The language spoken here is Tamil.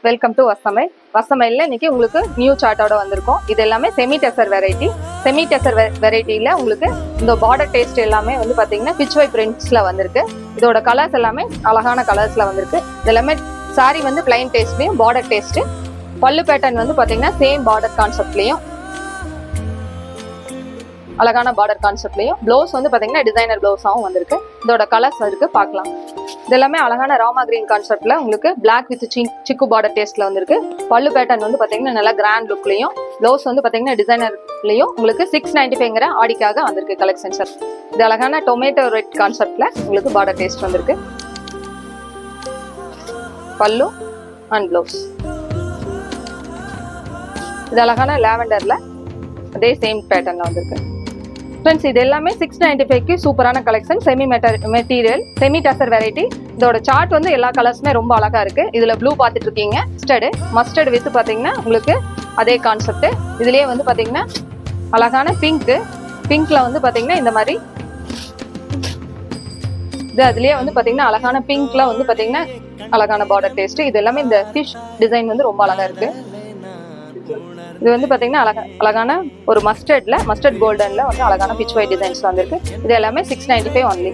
வெல்கம் டு வசமையில் இன்னைக்கு உங்களுக்கு நியூ சார்ட்டோட வந்திருக்கோம். இது எல்லாமே semi tussar variety. Semi tussar வெரைட்டியில் உங்களுக்கு இந்த பார்டர் டேஸ்ட் எல்லாமே வந்து பார்த்தீங்கன்னா பிச்வை பிரிண்ட்ஸில் வந்திருக்கு. இதோட கலர்ஸ் எல்லாமே அழகான கலர்ஸில் வந்திருக்கு. இது எல்லாமே சாரி வந்து பிளைன் டேஸ்ட்லையும் பார்டர் டேஸ்ட்டு. பல்லு பேட்டர்ன் வந்து பார்த்தீங்கன்னா சேம் பார்டர் கான்செப்ட்லையும் அழகான பார்டர் கான்செப்ட்லையும் ப்ளவுஸ் வந்து பார்த்தீங்கன்னா டிசைனர் ப்ளவுஸாகவும் வந்திருக்கு. இதோட கலர்ஸ் இருக்கு பார்க்கலாம். இது எல்லாமே அழகான ராமா கிரீன் கான்செப்ட்ல உங்களுக்கு பிளாக் வித் சிக்கு பார்டர் டேஸ்ட்ல வந்திருக்கு. பல்லு பேட்டர்ன் வந்து பார்த்தீங்கன்னா நல்லா கிராண்ட் லுக்லையும் ப்ளவுஸ் வந்து பார்த்தீங்கன்னா டிசைனர்லையும் உங்களுக்கு 695ங்கிற ஆடிக்காக வந்திருக்கு கலெக்ஷன் சார். இது அழகான டொமேட்டோ ரெட் கான்செப்ட்ல உங்களுக்கு பார்டர் டேஸ்ட் வந்திருக்கு. பல்லு அண்ட் ப்ளவுஸ் இது அழகான லாவெண்டர்ல அதே சேம் பேட்டர்ன்ல வந்திருக்கு. ஃப்ரெண்ட்ஸ் இது எல்லாமே 695க்கு சூப்பரான collection. Material semi tussar variety. இதோட சார்ட் வந்து எல்லா கலர்ஸுமே ரொம்ப அழகா இருக்கு. இதுல ப்ளூ பார்த்துட்டு இருக்கீங்க, மஸ்டர்டு வித் பாத்தீங்கன்னா உங்களுக்கு அதே கான்செப்ட். இதுலயே வந்து பாத்தீங்கன்னா அழகான பிங்க்ல வந்து பாத்தீங்கன்னா இந்த மாதிரி இது அதுலயே வந்து பாத்தீங்கன்னா அழகான பிங்க்ல வந்து பாத்தீங்கன்னா அழகான பார்டர் டேஸ்ட். இது எல்லாமே இந்த ஃபிஷ் டிசைன் வந்து ரொம்ப அழகா இருக்கு. இது வந்து பாத்தீங்கன்னா அழகான ஒரு மஸ்டர்ட் கோல்டன்ல வந்து அழகான பிச் ஒயிட் டிசைன்ஸ் வந்திருக்கு. இது எல்லாமே 695 ஒன்லி.